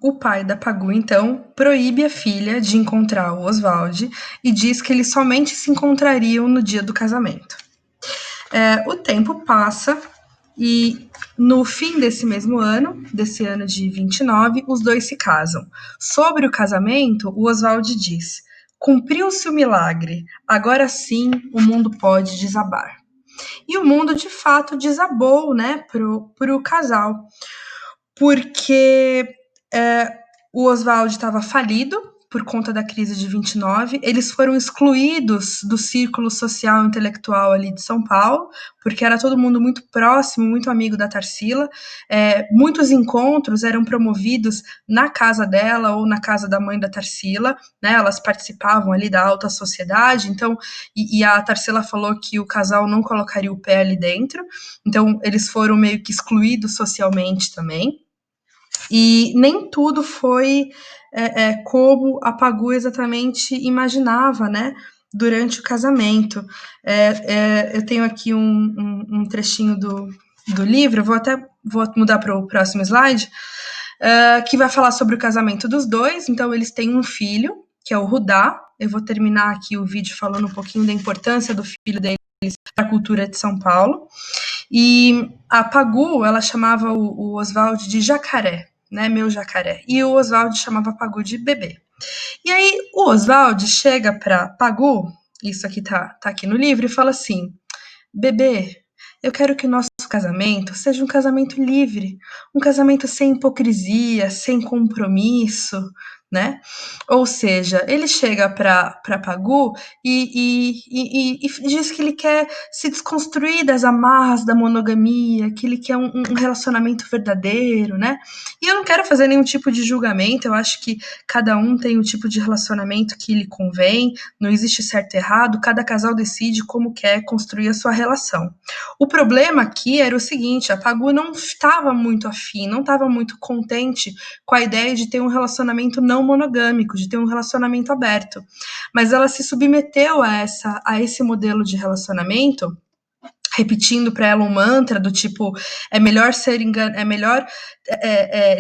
o pai da Pagu, então, proíbe a filha de encontrar o Oswald e diz que eles somente se encontrariam no dia do casamento. O tempo passa e no fim desse mesmo ano, desse ano de 29, os dois se casam. Sobre o casamento, o Oswald diz: cumpriu-se o milagre, agora sim o mundo pode desabar. E o mundo, de fato, desabou, né, pro casal, porque o Oswald estava falido por conta da crise de 29, eles foram excluídos do círculo social e intelectual ali de São Paulo, porque era todo mundo muito próximo, muito amigo da Tarsila, muitos encontros eram promovidos na casa dela ou na casa da mãe da Tarsila, né, elas participavam ali da alta sociedade, então, e a Tarsila falou que o casal não colocaria o pé ali dentro, então eles foram meio que excluídos socialmente também. E nem tudo foi como a Pagu exatamente imaginava, né, durante o casamento. Eu tenho aqui um trechinho do livro, vou mudar para o próximo slide, que vai falar sobre o casamento dos dois. Então, eles têm um filho, que é o Rudá. Eu vou terminar aqui o vídeo falando um pouquinho da importância do filho deles para a cultura de São Paulo. E a Pagu, ela chamava o Oswald de jacaré, né, meu jacaré. E o Oswald chamava a Pagu de bebê. E aí o Oswald chega para Pagu, isso aqui tá aqui no livro, e fala assim: bebê, eu quero que o nosso casamento seja um casamento livre, um casamento sem hipocrisia, sem compromisso, né? Ou seja, ele chega para Pagu e diz que ele quer se desconstruir das amarras da monogamia, que ele quer um relacionamento verdadeiro, né? E eu não quero fazer nenhum tipo de julgamento, eu acho que cada um tem o tipo de relacionamento que lhe convém, não existe certo e errado, cada casal decide como quer construir a sua relação. O problema aqui era o seguinte: a Pagu não estava muito afim, não estava muito contente com a ideia de ter um relacionamento não monogâmico, de ter um relacionamento aberto. Mas ela se submeteu a esse modelo de relacionamento, repetindo para ela um mantra do tipo: é melhor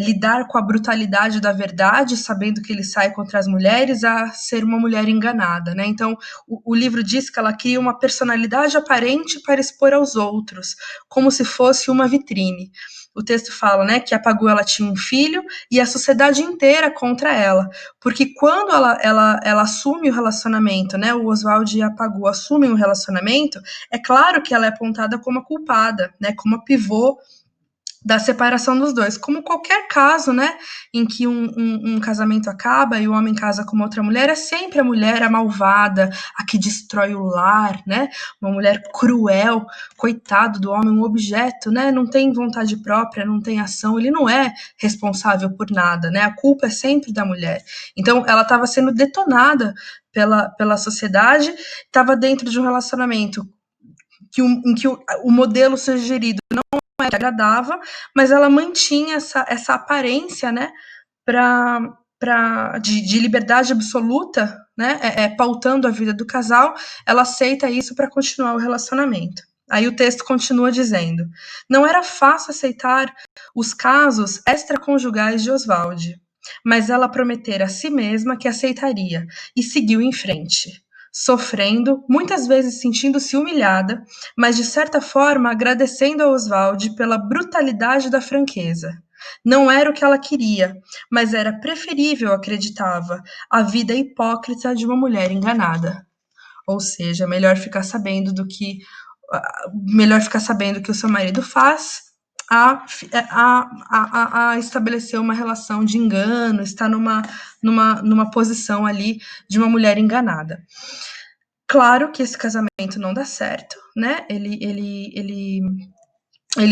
lidar com a brutalidade da verdade, sabendo que ele sai contra as mulheres, a ser uma mulher enganada, né? Então, o livro diz que ela cria uma personalidade aparente para expor aos outros, como se fosse uma vitrine. O texto fala, né, que a Pagu, ela tinha um filho e a sociedade inteira contra ela, porque quando ela assume o relacionamento, né, o Oswald e a Pagu assumem o relacionamento, é claro que ela é apontada como a culpada, né, como a pivô da separação dos dois, como qualquer caso, né, em que um casamento acaba e o homem casa com uma outra mulher, é sempre a mulher a malvada, a que destrói o lar, né, uma mulher cruel, coitado do homem, um objeto, né, não tem vontade própria, não tem ação, ele não é responsável por nada, né, a culpa é sempre da mulher. Então, ela estava sendo detonada pela sociedade, estava dentro de um relacionamento em que o modelo sugerido não era agradável, mas ela mantinha essa aparência, né, de liberdade absoluta, né, pautando a vida do casal. Ela aceita isso para continuar o relacionamento. Aí o texto continua dizendo: não era fácil aceitar os casos extraconjugais de Oswald, mas ela prometera a si mesma que aceitaria e seguiu em frente, sofrendo, muitas vezes sentindo-se humilhada, mas de certa forma agradecendo a Oswald pela brutalidade da franqueza. Não era o que ela queria, mas era preferível, acreditava, a vida hipócrita de uma mulher enganada. Ou seja, melhor ficar sabendo que o seu marido faz a estabelecer uma relação de engano, estar numa posição ali de uma mulher enganada. Claro que esse casamento não dá certo, né? Ele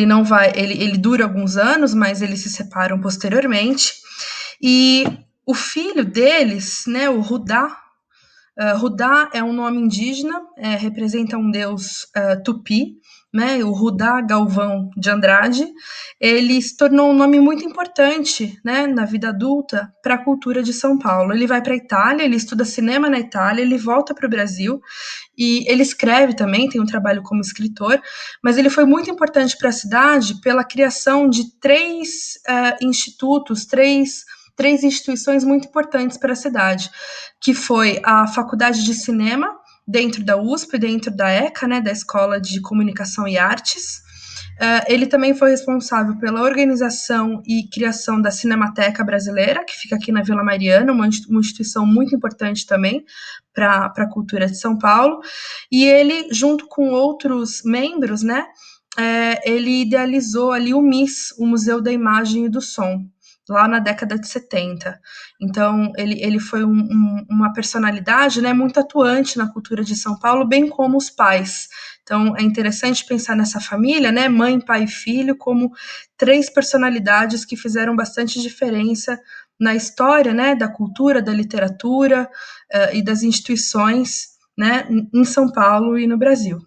não vai, ele dura alguns anos, mas eles se separam posteriormente. E o filho deles, né, o Rudá, Rudá é um nome indígena, representa um deus tupi, né, o Rudá Galvão de Andrade. Ele se tornou um nome muito importante, né, na vida adulta para a cultura de São Paulo. Ele vai para a Itália, ele estuda cinema na Itália, ele volta para o Brasil e ele escreve também, tem um trabalho como escritor, mas ele foi muito importante para a cidade pela criação de três institutos, três três instituições muito importantes para a cidade, que foi a Faculdade de Cinema, dentro da USP, dentro da ECA, né, da Escola de Comunicação e Artes. Ele também foi responsável pela organização e criação da Cinemateca Brasileira, que fica aqui na Vila Mariana, uma instituição muito importante também para a cultura de São Paulo. E ele, junto com outros membros, né, ele idealizou ali o MIS, o Museu da Imagem e do Som, lá na década de 70. Então, ele foi uma personalidade, né, muito atuante na cultura de São Paulo, bem como os pais. Então, é interessante pensar nessa família, né, mãe, pai e filho, como três personalidades que fizeram bastante diferença na história, né, da cultura, da literatura e das instituições, né, em São Paulo e no Brasil.